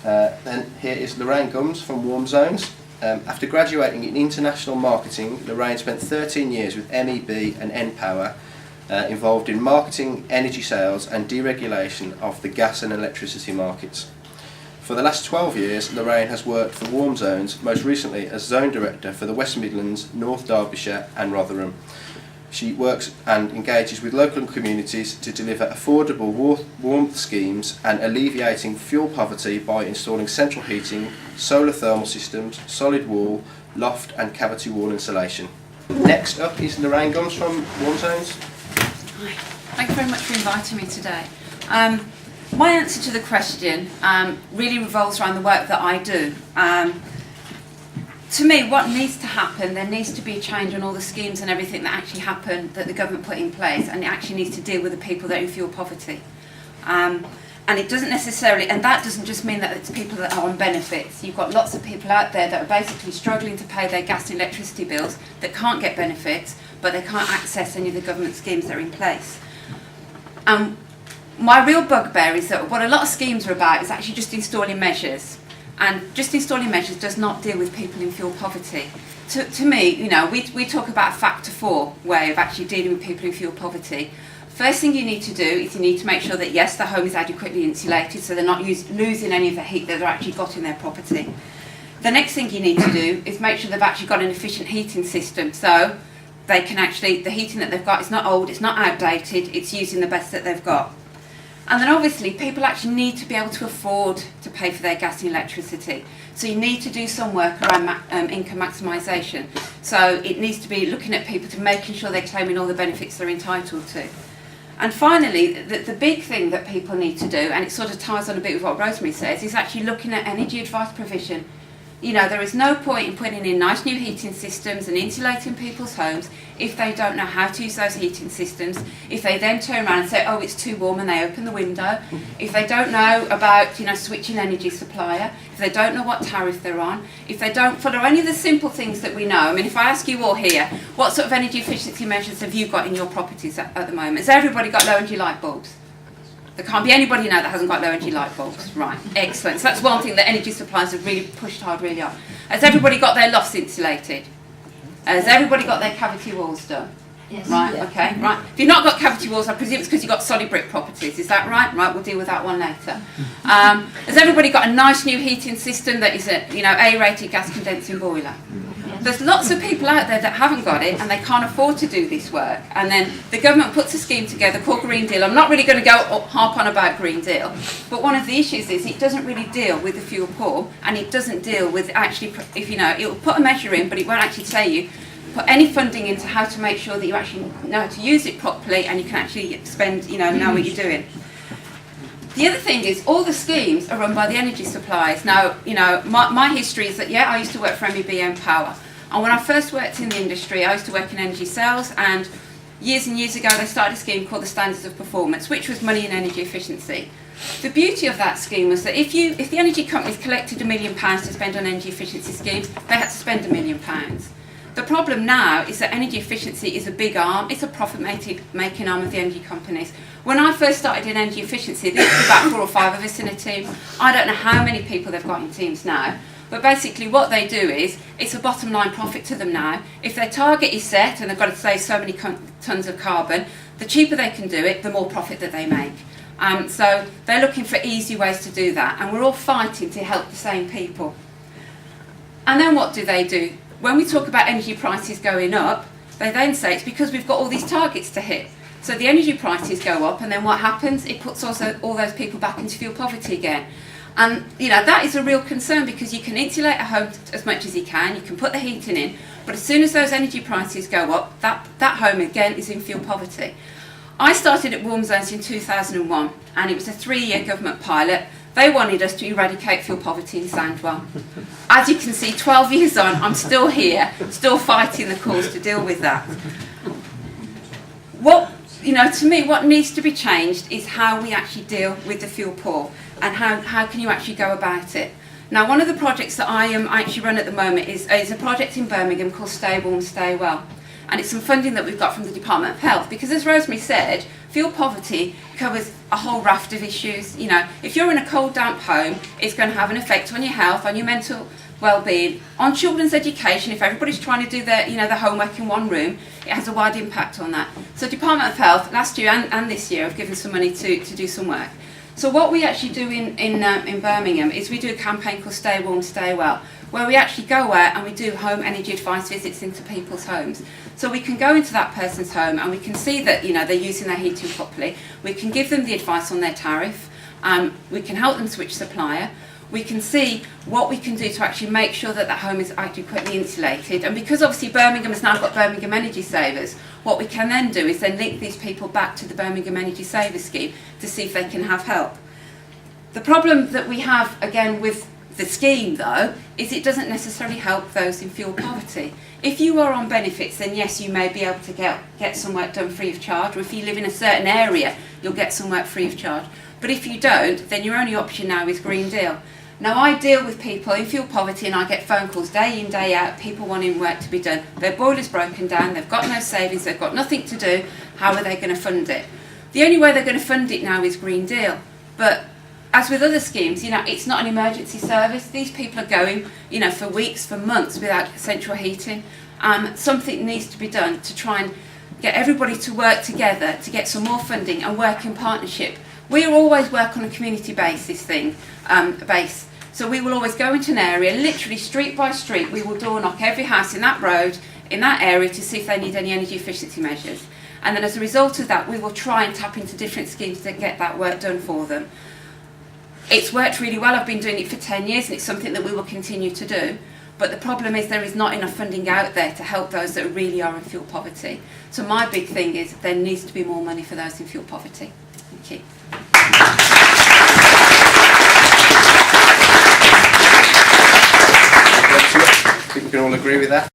Then here is Lorraine Gumbs from Warm Zones. After graduating in international marketing, Lorraine spent 13 years with MEB and npower, involved in marketing, energy sales and deregulation of the gas and electricity markets. For the last 12 years, Lorraine has worked for Warm Zones, most recently as Zone Director for the West Midlands, North Derbyshire and Rotherham. She works and engages with local communities to deliver affordable warmth schemes and alleviating fuel poverty by installing central heating, solar thermal systems, solid wall, loft and cavity wall insulation. Next up is Lorraine Gumbs from Warm Zones. Hi. Thank you very much for inviting me today. My answer to the question really revolves around the work that I do. To me, what needs to happen, there needs to be a change on all the schemes and everything that actually happened, that the government put in place, and it actually needs to deal with the people that are in fuel poverty. And it doesn't necessarily, and that doesn't just mean that it's people that are on benefits. You've got lots of people out there that are basically struggling to pay their gas and electricity bills that can't get benefits, but they can't access any of the government schemes that are in place. My real bugbear is that what a lot of schemes are about is actually just installing measures. And just installing measures does not deal with people in fuel poverty. To me, you know, we talk about a factor 4 way of actually dealing with people in fuel poverty. First thing you need to do is you need to make sure that yes, the home is adequately insulated so they're not losing any of the heat that they've actually got in their property. The next thing you need to do is make sure they've actually got an efficient heating system so they can actually, the heating that they've got is not old, it's not outdated, it's using the best that they've got. And then obviously people actually need to be able to afford to pay for their gas and electricity. So you need to do some work around income maximisation. So it needs to be looking at people to making sure they're claiming all the benefits they're entitled to. And finally, the big thing that people need to do, and it sort of ties on a bit with what Rosemary says, is actually looking at energy advice provision. You know, there is no point in putting in nice new heating systems and insulating people's homes if they don't know how to use those heating systems, if they then turn around and say, oh, it's too warm, and they open the window, if they don't know about, you know, switching energy supplier, if they don't know what tariff they're on, if they don't follow any of the simple things that we know. I mean, if I ask you all here, what sort of energy efficiency measures have you got in your properties at the moment? Has everybody got low energy light bulbs? There can't be anybody now that hasn't got low energy light bulbs. Right, excellent. So that's one thing that energy suppliers have really pushed hard really on. Has everybody got their lofts insulated? Has everybody got their cavity walls done? Yes. Right, Yeah. okay, right. If you've not got cavity walls, I presume it's because you've got solid brick properties, is that right? Right, we'll deal with that one later. Has everybody got a nice new heating system that is a, you know, A-rated gas condensing boiler? There's lots of people out there that haven't got it and they can't afford to do this work, and then the government puts a scheme together called Green Deal. I'm not really going to go harp on about Green Deal, but one of the issues is it doesn't really deal with the fuel poor, and it doesn't deal with actually, if you know, it will put a measure in but it won't actually tell you, put any funding into how to make sure that you actually know how to use it properly and you can actually spend, you know what you're doing. The other thing is all the schemes are run by the energy suppliers. Now, you know, my history is that, yeah, I used to work for MEB and Power. And when I first worked in the industry, I used to work in energy sales, and years ago they started a scheme called the Standards of Performance, which was money and energy efficiency. The beauty of that scheme was that if the energy companies collected £1 million to spend on energy efficiency schemes, they had to spend £1 million. The problem now is that energy efficiency is a big arm, it's a profit-making arm of the energy companies. When I first started in energy efficiency, there was about 4 or 5 of us in a team. I don't know how many people they've got in teams now. But basically what they do is, it's a bottom line profit to them now. If their target is set and they've got to save so many tonnes of carbon, the cheaper they can do it, the more profit that they make. So they're looking for easy ways to do that, and we're all fighting to help the same people. And then what do? When we talk about energy prices going up, they then say it's because we've got all these targets to hit. So the energy prices go up, and then what happens? It puts also all those people back into fuel poverty again. And you know, that is a real concern, because you can insulate a home as much as you can put the heating in, but as soon as those energy prices go up, that home again is in fuel poverty. I started at Warm Zones in 2001, and it was a 3-year government pilot. They wanted us to eradicate fuel poverty in Sandwell. As you can see, 12 years on, I'm still here, still fighting the cause to deal with that. To me, what needs to be changed is how we actually deal with the fuel poor, and how can you actually go about it. Now, one of the projects that I actually run at the moment is a project in Birmingham called Stay Warm, Stay Well. and it's some funding that we've got from the Department of Health, because as Rosemary said, fuel poverty covers a whole raft of issues. You know, if you're in a cold, damp home, it's going to have an effect on your health, on your mental well-being, on children's education. If everybody's trying to do their, their homework in one room, it has a wide impact on that. So Department of Health, last year and this year, have given some money to do some work. So what we actually do in Birmingham is we do a campaign called Stay Warm, Stay Well, where we actually go out and we do home energy advice visits into people's homes. So we can go into that person's home and we can see that they're using their heating properly. We can give them the advice on their tariff. We can help them switch supplier. We can see what we can do to actually make sure that that home is adequately insulated. And because obviously Birmingham has now got Birmingham Energy Savers, what we can then do is then link these people back to the Birmingham Energy Savers scheme to see if they can have help. The problem that we have, again, with the scheme, though, is it doesn't necessarily help those in fuel poverty. If you are on benefits, then yes, you may be able to get some work done free of charge, or if you live in a certain area, you'll get some work free of charge. But if you don't, then your only option now is Green Deal. Now, I deal with people in fuel poverty and I get phone calls day in, day out, people wanting work to be done. Their boiler's broken down, they've got no savings, they've got nothing to do. How are they going to fund it? The only way they're going to fund it now is Green Deal. But as with other schemes, it's not an emergency service. These people are going, for weeks, for months without central heating. Something needs to be done to try and get everybody to work together to get some more funding and work in partnership. We always work on a community basis base. So we will always go into an area, literally street by street, we will door knock every house in that road, in that area, to see if they need any energy efficiency measures. And then as a result of that, we will try and tap into different schemes to get that work done for them. It's worked really well. I've been doing it for 10 years and it's something that we will continue to do. But the problem is there is not enough funding out there to help those that really are in fuel poverty. So my big thing is there needs to be more money for those in fuel poverty. Thank you. I think we can all agree with that.